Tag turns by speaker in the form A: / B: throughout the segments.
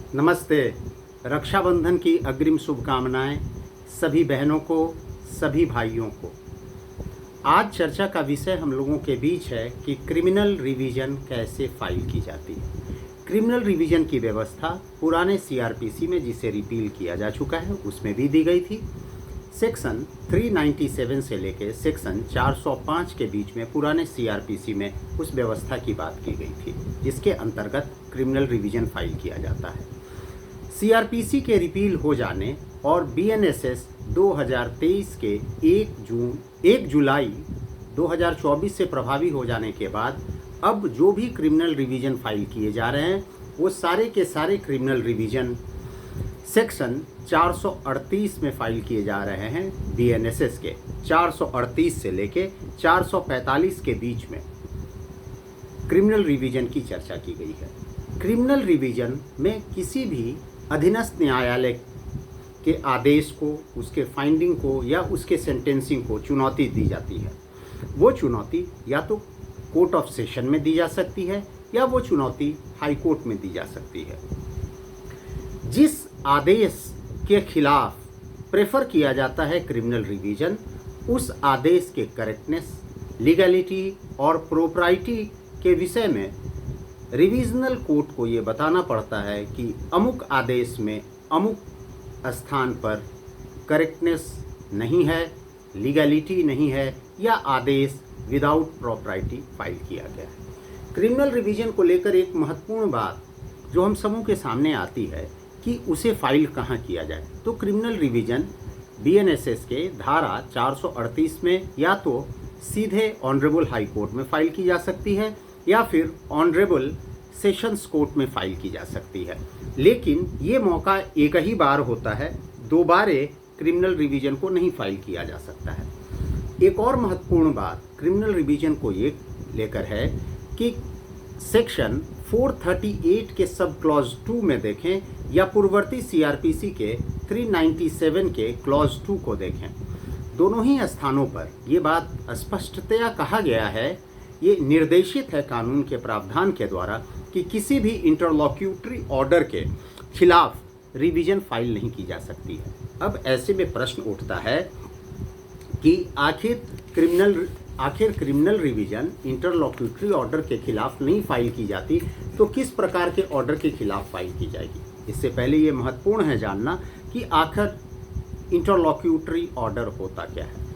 A: नमस्ते। रक्षाबंधन की अग्रिम शुभकामनाएं सभी बहनों को, सभी भाइयों को। आज चर्चा का विषय हम लोगों के बीच है कि क्रिमिनल रिवीजन कैसे फाइल की जाती है। क्रिमिनल रिवीजन की व्यवस्था पुराने सीआरपीसी में, जिसे रिपील किया जा चुका है, उसमें भी दी गई थी। सेक्शन 397 से लेकर सेक्शन 405 के बीच में पुराने सीआरपीसी में उस व्यवस्था की बात की गई थी जिसके अंतर्गत क्रिमिनल रिवीजन फाइल किया जाता है। सीआरपीसी के रिपील हो जाने और बीएनएसएस 2023 के 1 जुलाई 2024 से प्रभावी हो जाने के बाद अब जो भी क्रिमिनल रिवीजन फाइल किए जा रहे हैं वो सारे के सारे क्रिमिनल रिवीजन सेक्शन 438 में फाइल किए जा रहे हैं। बीएनएसएस के 438 से लेके 445 के बीच में क्रिमिनल रिवीजन की चर्चा की गई है। क्रिमिनल रिवीजन में किसी भी अधीनस्थ न्यायालय के आदेश को, उसके फाइंडिंग को या उसके सेंटेंसिंग को चुनौती दी जाती है। वो चुनौती या तो कोर्ट ऑफ सेशन में दी जा सकती है या वो चुनौती हाई कोर्ट में दी जा सकती है। जिस आदेश के खिलाफ प्रेफर किया जाता है क्रिमिनल रिवीजन, उस आदेश के करेक्टनेस, लीगैलिटी और प्रोप्राइटी के विषय में रिविजनल कोर्ट को ये बताना पड़ता है कि अमुक आदेश में अमुक स्थान पर करेक्टनेस नहीं है, लीगैलिटी नहीं है या आदेश विदाउट प्रॉपर्टी फाइल किया गया है। क्रिमिनल रिवीजन को लेकर एक महत्वपूर्ण बात जो हम समूह के सामने आती है कि उसे फाइल कहाँ किया जाए। तो क्रिमिनल रिवीजन बीएनएसएस के धारा 438 में या तो सीधे ऑनरेबल हाई कोर्ट में फाइल की जा सकती है या फिर ऑनरेबल सेशंस कोर्ट में फाइल की जा सकती है। लेकिन ये मौका एक ही बार होता है, दोबारे क्रिमिनल रिवीजन को नहीं फाइल किया जा सकता है। एक और महत्वपूर्ण बात क्रिमिनल रिवीजन को ये लेकर है कि सेक्शन 438 के सब क्लॉज 2 में देखें या पूर्ववर्ती सीआरपीसी के 397 के क्लॉज 2 को देखें। दोनों ही स्थानों पर ये बात स्पष्टतया कहा गया है, ये निर्देशित है कानून के प्रावधान के द्वारा कि किसी भी इंटरलॉक्यूटरी ऑर्डर के खिलाफ रिवीजन फाइल नहीं की जा सकती है। अब ऐसे में प्रश्न उठता है कि आखिर क्रिमिनल रिवीजन इंटरलॉक्यूटरी ऑर्डर के खिलाफ नहीं फाइल की जाती तो किस प्रकार के ऑर्डर के खिलाफ फाइल की जाएगी। इससे पहले ये महत्वपूर्ण है जानना कि आखिर इंटरलॉक्यूटरी ऑर्डर होता क्या है।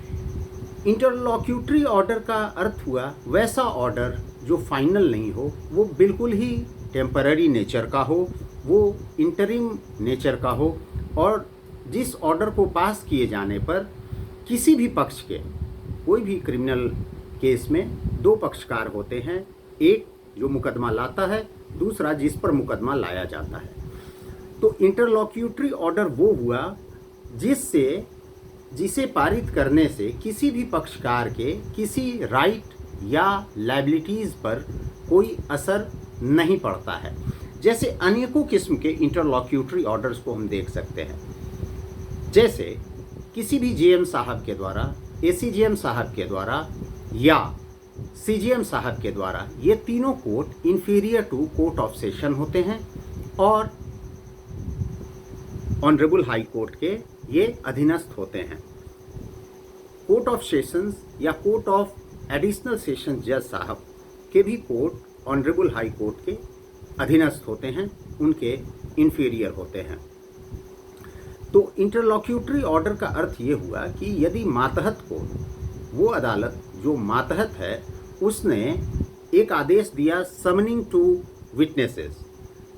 A: इंटरलॉक्यूटरी ऑर्डर का अर्थ हुआ वैसा ऑर्डर जो फाइनल नहीं हो, वो बिल्कुल ही टेम्पररी नेचर का हो, वो इंटरिम नेचर का हो और जिस ऑर्डर को पास किए जाने पर किसी भी पक्ष के, कोई भी क्रिमिनल केस में दो पक्षकार होते हैं, एक जो मुकदमा लाता है, दूसरा जिस पर मुकदमा लाया जाता है। तो इंटरलॉक्यूटरी ऑर्डर वो हुआ जिसे पारित करने से किसी भी पक्षकार के किसी राइट या लायबिलिटीज़ पर कोई असर नहीं पड़ता है। जैसे अनेकों किस्म के इंटरलॉक्यूटरी ऑर्डर्स को हम देख सकते हैं, जैसे किसी भी जेएम साहब के द्वारा, एसीजेएम साहब के द्वारा या सीजीएम साहब के द्वारा, ये तीनों court inferior to court of session होते हैं और ऑनरेबल हाई कोर्ट के ये अधीनस्थ होते हैं। कोर्ट ऑफ सेशंस या कोर्ट ऑफ एडिशनल सेशन जज साहब के भी कोर्ट ऑनरेबल हाई कोर्ट के अधीनस्थ होते हैं, उनके इंफीरियर होते हैं। तो इंटरलॉक्यूटरी ऑर्डर का अर्थ ये हुआ कि यदि मातहत को, वो अदालत जो मातहत है, उसने एक आदेश दिया समनिंग टू विटनेसेस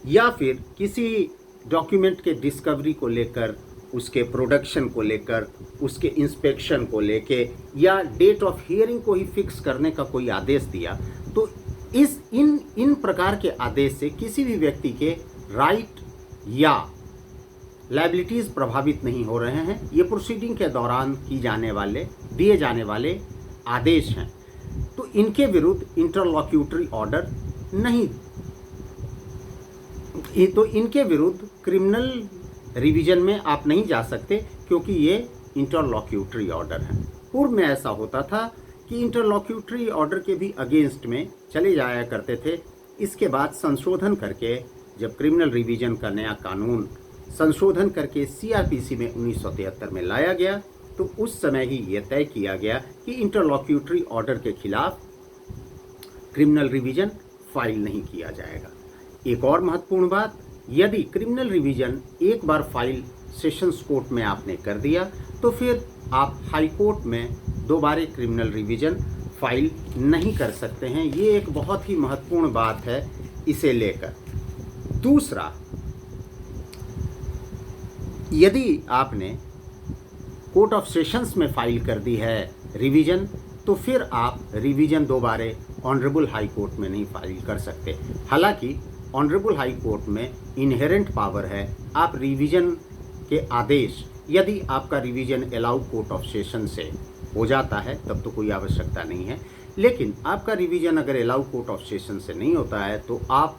A: या फिर किसी डॉक्यूमेंट के डिस्कवरी को लेकर, उसके प्रोडक्शन को लेकर, उसके इंस्पेक्शन को लेके या डेट ऑफ हियरिंग को ही फिक्स करने का कोई आदेश दिया, तो इन प्रकार के आदेश से किसी भी व्यक्ति के राइट या लायबिलिटीज़ प्रभावित नहीं हो रहे हैं। ये प्रोसीडिंग के दौरान दिए जाने वाले आदेश हैं, तो इनके विरुद्ध इंटरलॉक्यूटरी ऑर्डर नहीं, तो इनके विरुद्ध क्रिमिनल रिवीजन में आप नहीं जा सकते क्योंकि ये इंटरलॉक्यूटरी ऑर्डर है। पूर्व में ऐसा होता था कि इंटरलॉक्यूटरी ऑर्डर के भी अगेंस्ट में चले जाया करते थे। इसके बाद संशोधन करके जब क्रिमिनल रिवीजन का नया कानून संशोधन करके सीआरपीसी में 1973 में लाया गया, तो उस समय ही यह तय किया गया कि इंटरलॉक्यूटरी ऑर्डर के खिलाफ क्रिमिनल रिवीजन फाइल नहीं किया जाएगा। एक और महत्वपूर्ण बात, यदि क्रिमिनल रिवीजन एक बार फाइल सेशंस कोर्ट में आपने कर दिया, तो फिर आप हाई कोर्ट में दोबारा क्रिमिनल रिवीजन फाइल नहीं कर सकते हैं। ये एक बहुत ही महत्वपूर्ण बात है इसे लेकर। दूसरा, यदि आपने कोर्ट ऑफ सेशंस में फाइल कर दी है रिवीजन, तो फिर आप रिवीजन दोबारा ऑनरेबल हाई कोर्ट में नहीं फाइल कर सकते। हालांकि ऑनरेबल हाई कोर्ट में इनहेरेंट पावर है, आप रिवीजन के आदेश, यदि आपका revision allow court of session से हो जाता है तब तो कोई आवश्यकता नहीं है, लेकिन आपका रिवीजन अगर अलाउ कोर्ट ऑफ सेशन से नहीं होता है तो आप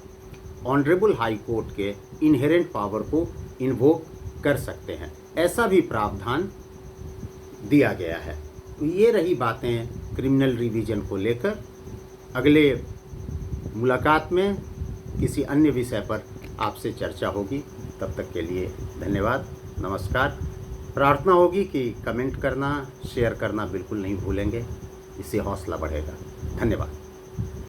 A: ऑनरेबल हाई कोर्ट के इनहेरेंट पावर को इन्वोक कर सकते हैं। ऐसा भी प्रावधान दिया गया है। तो ये रही बातें क्रिमिनल रिवीजन को लेकर। अगले मुलाकात में किसी अन्य विषय पर आपसे चर्चा होगी। तब तक के लिए धन्यवाद, नमस्कार। प्रार्थना होगी कि कमेंट करना, शेयर करना बिल्कुल नहीं भूलेंगे, इससे हौसला बढ़ेगा। धन्यवाद।